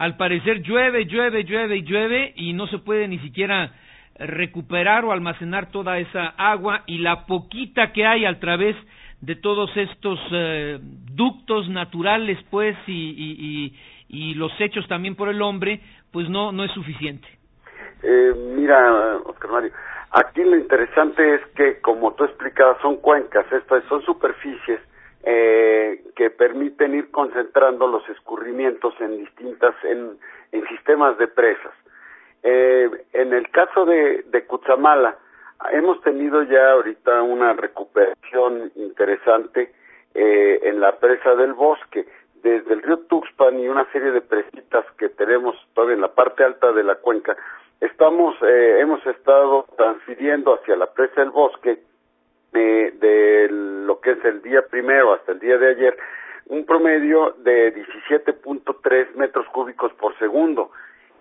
al parecer llueve y llueve y no se puede ni siquiera recuperar o almacenar toda esa agua, y la poquita que hay a través de todos estos ductos naturales, pues, y los hechos también por el hombre, pues no es suficiente. Mira, Oscar Mario, aquí lo interesante es que, como tú explicabas, son cuencas, son superficies que permiten ir concentrando los escurrimientos en sistemas de presas. En el caso de Cutzamala, hemos tenido ya ahorita una recuperación interesante en la presa del Bosque, desde el río Tuxpan y una serie de presitas que tenemos todavía en la parte alta de la cuenca. Hemos estado transfiriendo hacia la presa del Bosque de lo que es el día primero hasta el día de ayer un promedio de 17.3 metros cúbicos por segundo.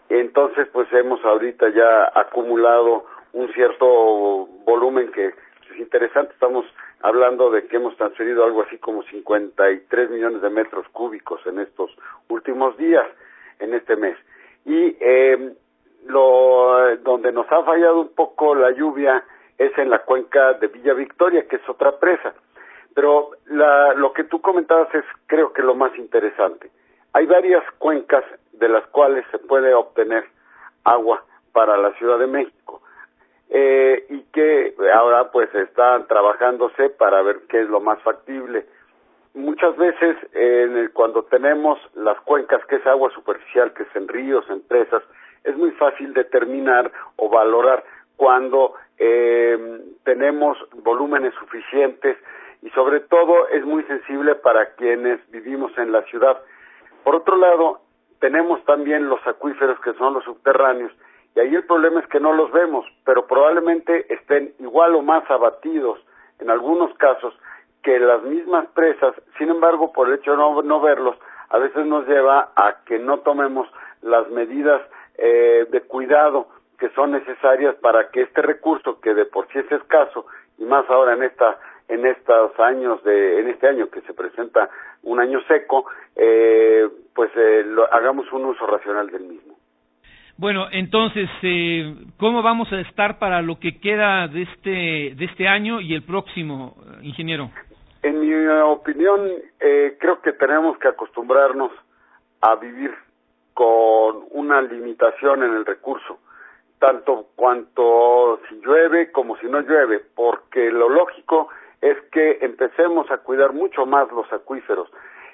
Entonces, pues hemos ahorita ya acumulado un cierto volumen que es interesante. Estamos hablando de que hemos transferido algo así como 53 millones de metros cúbicos en estos últimos días, en este mes. Y donde nos ha fallado un poco la lluvia es en la cuenca de Villa Victoria, que es otra presa. Pero lo que tú comentabas es, creo que, lo más interesante. Hay varias cuencas de las cuales se puede obtener agua para la Ciudad de México, y que ahora pues están trabajándose para ver qué es lo más factible. Muchas veces cuando tenemos las cuencas, que es agua superficial, que es en ríos, en presas, es muy fácil determinar o valorar cuando tenemos volúmenes suficientes, y sobre todo es muy sensible para quienes vivimos en la ciudad. Por otro lado, tenemos también los acuíferos, que son los subterráneos, y ahí el problema es que no los vemos, pero probablemente estén igual o más abatidos en algunos casos que las mismas presas. Sin embargo, por el hecho de no verlos, a veces nos lleva a que no tomemos las medidas de cuidado que son necesarias para que este recurso, que de por sí es escaso, y más ahora en este año que se presenta un año seco, hagamos un uso racional del mismo. Bueno, entonces, ¿cómo vamos a estar para lo que queda de este año y el próximo, ingeniero? En mi opinión, creo que tenemos que acostumbrarnos a vivir con una limitación en el recurso, tanto cuanto si llueve como si no llueve, porque lo lógico es que empecemos a cuidar mucho más los acuíferos.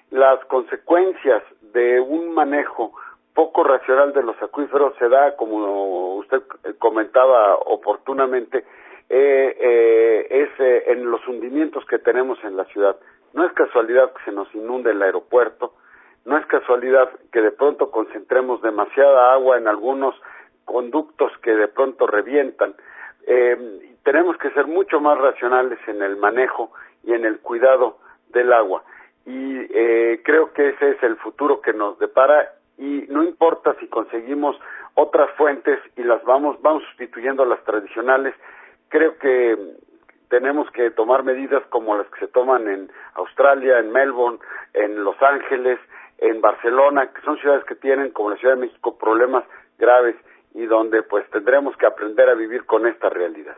Las consecuencias de un manejo poco racional de los acuíferos se da, como usted comentaba oportunamente, en los hundimientos que tenemos en la ciudad. No es casualidad que se nos inunde el aeropuerto, no es casualidad que de pronto concentremos demasiada agua en algunos conductos que de pronto revientan. Tenemos que ser mucho más racionales en el manejo y en el cuidado del agua, y creo que ese es el futuro que nos depara, y no importa si conseguimos otras fuentes y las vamos sustituyendo a las tradicionales. Creo que tenemos que tomar medidas como las que se toman en Australia, en Melbourne, en Los Ángeles, en Barcelona, que son ciudades que tienen, como la Ciudad de México, problemas graves, y donde pues tendremos que aprender a vivir con esta realidad.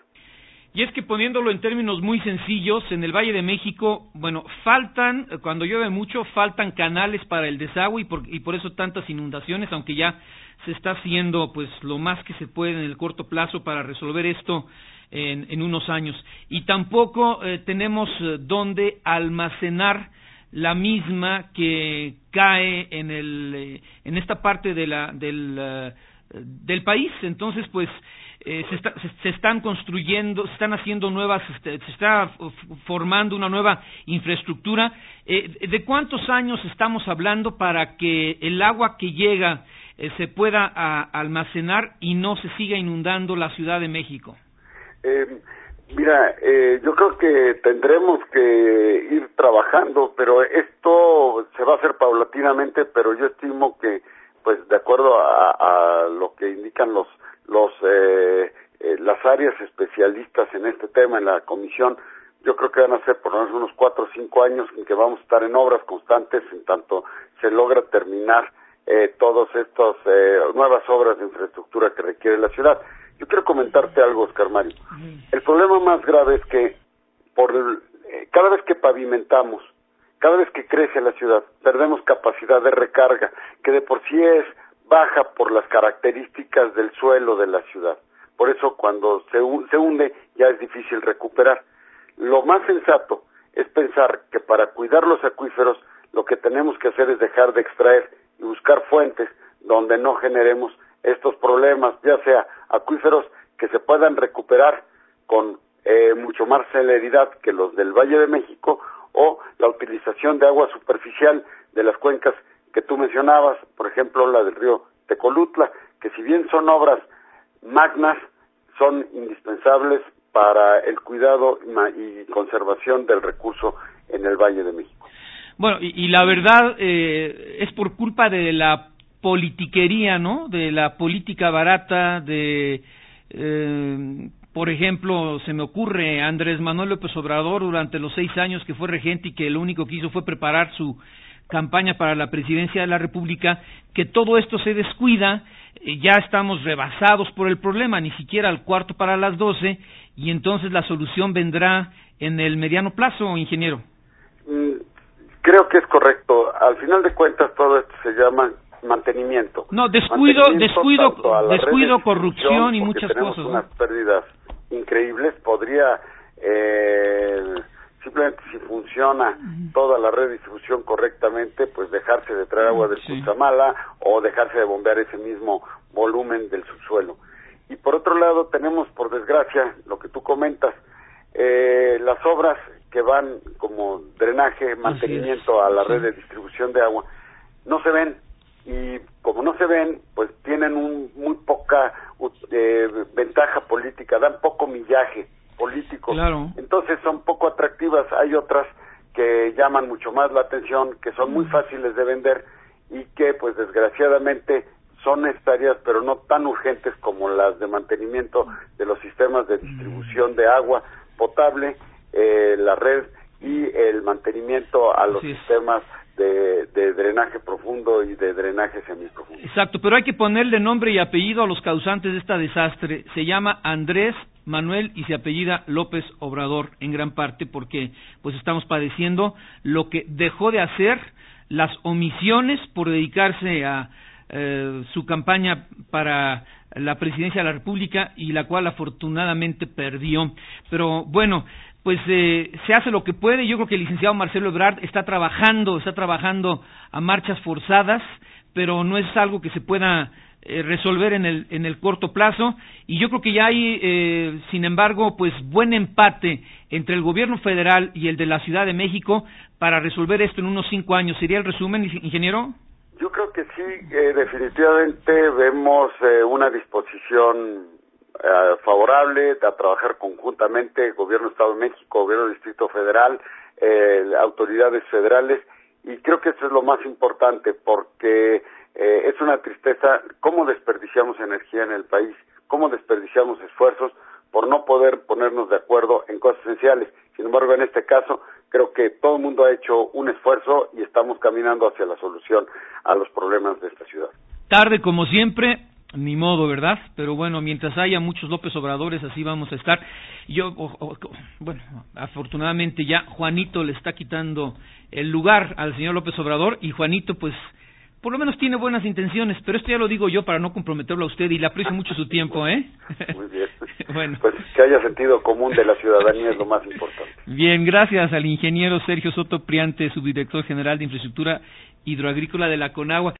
Y es que, poniéndolo en términos muy sencillos, en el Valle de México, bueno, cuando llueve mucho, faltan canales para el desagüe, y por eso tantas inundaciones, aunque ya se está haciendo pues lo más que se puede en el corto plazo para resolver esto en unos años. Y tampoco tenemos dónde almacenar la misma que cae en esta parte del país. Entonces, pues se están construyendo, se están haciendo nuevas, se está formando una nueva infraestructura. ¿De cuántos años estamos hablando para que el agua que llega se pueda almacenar y no se siga inundando la Ciudad de México? Mira, yo creo que tendremos que ir trabajando, pero esto se va a hacer paulatinamente, pero yo estimo que, pues, de acuerdo a lo que indican las áreas especialistas en este tema en la comisión, yo creo que van a ser por lo menos unos 4 o 5 años en que vamos a estar en obras constantes en tanto se logra terminar todas estas nuevas obras de infraestructura que requiere la ciudad. Yo quiero comentarte algo, Oscar Mario. El problema más grave es que cada vez que pavimentamos, cada vez que crece la ciudad, perdemos capacidad de recarga, que de por sí es baja por las características del suelo de la ciudad. Por eso cuando se hunde ya es difícil recuperar. Lo más sensato es pensar que para cuidar los acuíferos lo que tenemos que hacer es dejar de extraer y buscar fuentes donde no generemos estos problemas, ya sea acuíferos que se puedan recuperar con mucho más celeridad que los del Valle de México, o la utilización de agua superficial de las cuencas que tú mencionabas, por ejemplo la del río Tecolutla, que si bien son obras magnas, son indispensables para el cuidado y conservación del recurso en el Valle de México. Bueno, y la verdad es por culpa de la politiquería, ¿no? De la política barata, por ejemplo, se me ocurre Andrés Manuel López Obrador durante los 6 años que fue regente y que lo único que hizo fue preparar su campaña para la presidencia de la República, que todo esto se descuida, ya estamos rebasados por el problema, ni siquiera al 11:45, y entonces la solución vendrá en el mediano plazo, ingeniero. Creo que es correcto. Al final de cuentas todo esto se llama mantenimiento. No, descuido, corrupción y muchas cosas. Tenemos unas pérdidas increíbles. Podría simplemente, si funciona toda la red de distribución correctamente, pues dejarse de traer agua del Cutzamala o dejarse de bombear ese mismo volumen del subsuelo. Y por otro lado tenemos, por desgracia, lo que tú comentas, las obras que van como drenaje, mantenimiento a la red de distribución de agua, no se ven, y como no se ven, pues tienen muy poca ventaja política, dan poco millaje político, claro. Entonces son poco atractivas. Hay otras que llaman mucho más la atención, que son muy fáciles de vender y que pues desgraciadamente son necesarias, pero no tan urgentes como las de mantenimiento de los sistemas de distribución de agua potable, la red y el mantenimiento a los sistemas de drenaje profundo y de drenaje semiprofundo. Exacto, pero hay que ponerle nombre y apellido a los causantes de este desastre. Se llama Andrés Manuel y se apellida López Obrador, en gran parte porque pues estamos padeciendo lo que dejó de hacer, las omisiones por dedicarse a su campaña para la presidencia de la República, y la cual afortunadamente perdió. Pero bueno, pues se hace lo que puede. Yo creo que el licenciado Marcelo Ebrard está trabajando a marchas forzadas, pero no es algo que se pueda resolver en el corto plazo, y yo creo que ya hay, sin embargo, pues buen empate entre el gobierno federal y el de la Ciudad de México para resolver esto en unos 5 años. ¿Sería el resumen, ingeniero? Yo creo que sí, definitivamente vemos una disposición favorable a trabajar conjuntamente, Gobierno de Estado de México, Gobierno del Distrito Federal, autoridades federales, y creo que eso es lo más importante, porque es una tristeza cómo desperdiciamos energía en el país, cómo desperdiciamos esfuerzos por no poder ponernos de acuerdo en cosas esenciales. Sin embargo, en este caso, creo que todo el mundo ha hecho un esfuerzo y estamos caminando hacia la solución a los problemas de esta ciudad. Tarde como siempre, ni modo, ¿verdad? Pero bueno, mientras haya muchos López Obradores, así vamos a estar. Bueno, afortunadamente ya Juanito le está quitando el lugar al señor López Obrador, y Juanito pues por lo menos tiene buenas intenciones, pero esto ya lo digo yo para no comprometerlo a usted, y le aprecio mucho su tiempo, ¿eh? Muy bien. Bueno. Pues que haya sentido común de la ciudadanía es lo más importante. Bien, gracias al ingeniero Sergio Soto Priante, subdirector general de Infraestructura Hidroagrícola de la Conagua.